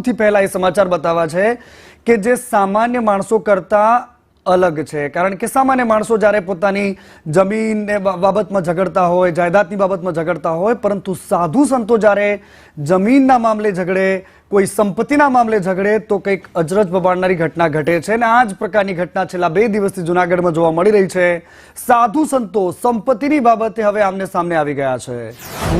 સૌથી પહેલા એ સમાચાર બતાવવા છે કે જે સામાન્ય માણસો કરતા અલગ છે। કારણ કે સામાન્ય માણસો જ્યારે પોતાની જમીન બાબતમાં ઝઘડતા હોય, જાયદાદની બાબતમાં ઝઘડતા હોય, પરંતુ સાધુ સંતો જ્યારે જમીનના મામલે ઝઘડે, કોઈ સંપત્તિના મામલે ઝઘડે તો કંઈક અજરજ પબાડનારી ઘટના ઘટે છે। અને આ જ પ્રકારની ઘટના છેલ્લા 2 દિવસથી જૂનાગઢમાં જોવા મળી રહી છે। સાધુ સંતો સંપત્તિની બાબતે હવે આમને સામને આવી ગયા છે।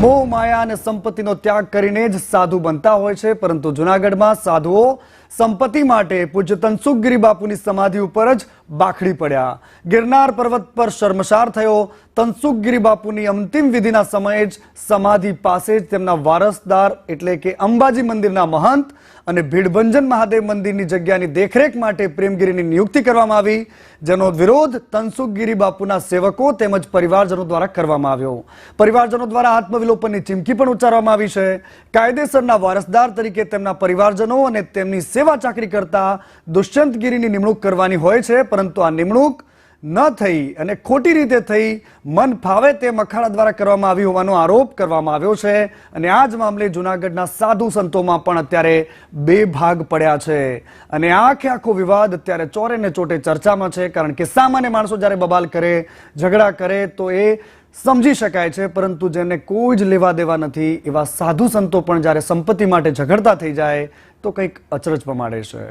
મોહ માયા અને સંપત્તિનો ત્યાગ કરીને જ સાધુ બનતા હોય છે, પરંતુ જૂનાગઢમાં સાધુઓ સંપત્તિ માટે પૂજ્ય તનસુખગીરી બાપુની સમાધિ ઉપર જ બાખડી પડ્યા। ગિરનાર પર્વત પર શર્મસાર થયો તનસુખગીરી બાપુની અંતિમ વિધિના સમયે જ સમાધિ પાસે જ તેમના વારસદાર એટલે કે અંબાજી મંદિરના મહંત અને ભીડભંજન મહાદેવ મંદિરની જગ્યાની દેખરેખ માટે પ્રેમગીરીની નિયુક્તિ કરવામાં આવી, જેનો વિરોધ તનસુખગીરી બાપુના સેવકો તેમજ પરિવારજનો દ્વારા કરવામાં આવ્યો। પરિવારજનો દ્વારા આત્મવિલોપનની ચીમકી પણ ઉચ્ચારવામાં આવી છે। કાયદેસરના વારસદાર તરીકે તેમના પરિવારજનો અને તેમની સેવા ચાકરી કરતા દુષ્યંતગીરીની નિમણૂક કરવાની હોય છે, પરંતુ આ નિમણૂક ન થઈ અને ખોટી રીતે થઈ મન ફાવે તેમ અખાડા દ્વારા કરવામાં આવી હોવાનો આરોપ કરવામાં આવ્યો છે। અને આ જ મામલે જૂનાગઢના સાધુ સંતોમાં પણ અત્યારે 2 ભાગ પડ્યા છે અને આખો વિવાદ અત્યારે ચોરે ને ચોટે ચર્ચામાં છે। કારણ કે સામાન્ય માણસો જ્યારે બબાલ કરે, ઝઘડા કરે તો એ સમજી શકાય છે, પરંતુ જેમને કોઈ જ લેવા દેવા નથી એવા સાધુ સંતો પણ જ્યારે સંપત્તિ માટે ઝઘડતા થઈ જાય તો કંઈક અચરજ પમાડે છે।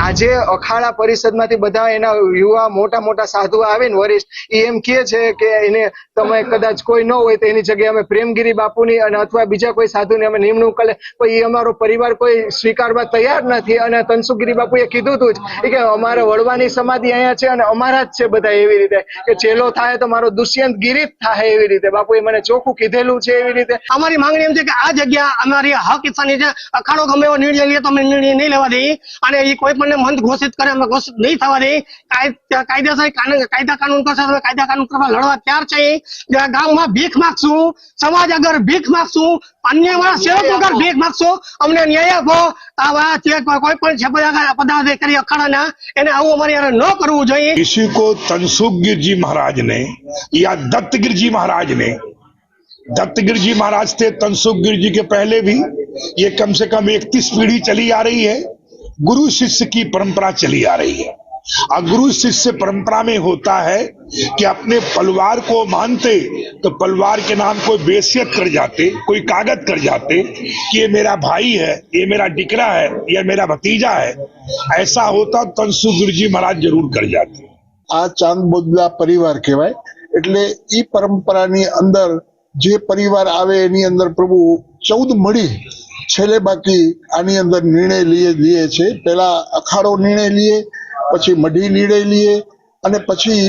આજે અખાડા પરિષદમાંથી બધા એના યુવા મોટા સાધુ આવે ને વરિષ્ઠ એમ કહે છે કે એને તમે કદાચ કોઈ ન હોય તો એની જગ્યાએ અમે પ્રેમગીરી બાપુની અને અથવા બીજા કોઈ સાધુની અમે નિમણૂક કરે, પણ એ અમારો પરિવાર કોઈ સ્વીકારવા તૈયાર નથી। અને તનસુખગીરી બાપુએ કીધું હતું જ કે અમારે વડવાની સમાધિ અહીંયા છે અને અમારા જ છે બધા, એવી રીતે કે ચેલો થાય તો મારો દુષ્યંતગીરી જ થાય, એવી રીતે બાપુએ મને ચોખ્ખું કીધેલું છે। એવી રીતે અમારી માંગણી એમ છે કે આ જગ્યા અમારી હક ઈચ્છાની છે। અખાડો ગમે એવો નિર્ણય લે તો અમે નિર્ણય નહીં લેવા દઈએ અને એ કોઈ પણ મંદ ઘોષિત કરે અમે ઘોષિત નહીં થવા દઈએ। કાયદેસર કાયદા કાનૂન કરશે તો કાયદા કાનૂન કરવા લડવા તૈયાર છે। ગામમાં ભીખ માંગશું, સમાજ આગળ ભીખ માંગશું, અન્ય વાળા સેવકો આગળ ભીખ માંગશું, અમને ન્યાય આપો। આવા કોઈ પણ પદાધિકારી અખાડાના એને આવું અમારે ન કરવું જોઈએ। किसी को तनसुखगिर जी महाराज ने या दत्तगिर जी महाराज ने, दत्तगिर जी महाराज थे तनसुखगिर जी के पहले भी, ये कम से कम 31 पीढ़ी चली आ रही है। गुरु शिष्य की परंपरा चली आ रही है। और गुरु शिष्य परंपरा में होता है कि अपने परिवार को मानते तो परिवार के नाम कोई बेसियत कर जाते, कोई कागज कर जाते कि ये मेरा भाई है, ये मेरा डिकरा है, ये मेरा भतीजा है। ऐसा होता तनसुखगिर जी महाराज जरूर कर जाते। आ चांद बोदला परिवार कहवाय એટલે ઈ પરંપરાની અંદર જે પરિવાર આવે એની અંદર પ્રભુ 14 મળી છેલ્લે બાકી આની અંદર નિર્ણય લીએ છે। પહેલા અખાડો નિર્ણય લીએ, પછી મઢી નિર્ણય લીએ અને પછી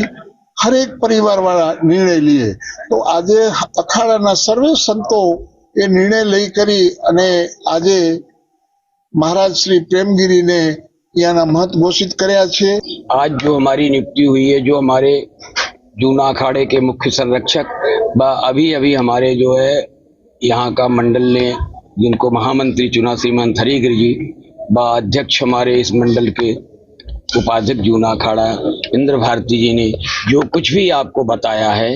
હરેક પરિવાર વાળા નિર્ણય લીએ। તો આજે અખાડાના સર્વે સંતો એ નિર્ણય લઈ કરી અને આજે महाराज श्री प्रेमगिरी ने यहाँ महत्व घोषित કર્યા છે। आज जो हमारी नियुक्ति हुई है, जो हमारे जूना अखाड़े के मुख्य संरक्षक अभी हमारे जो है यहाँ का मंडल ने जिनको महामंत्री चुना श्रीमान हरिगिरी जी, अध्यक्ष हमारे इस मंडल के उपाध्यक्ष जूना अखाड़ा इंद्र भारती जी ने जो कुछ भी आपको बताया है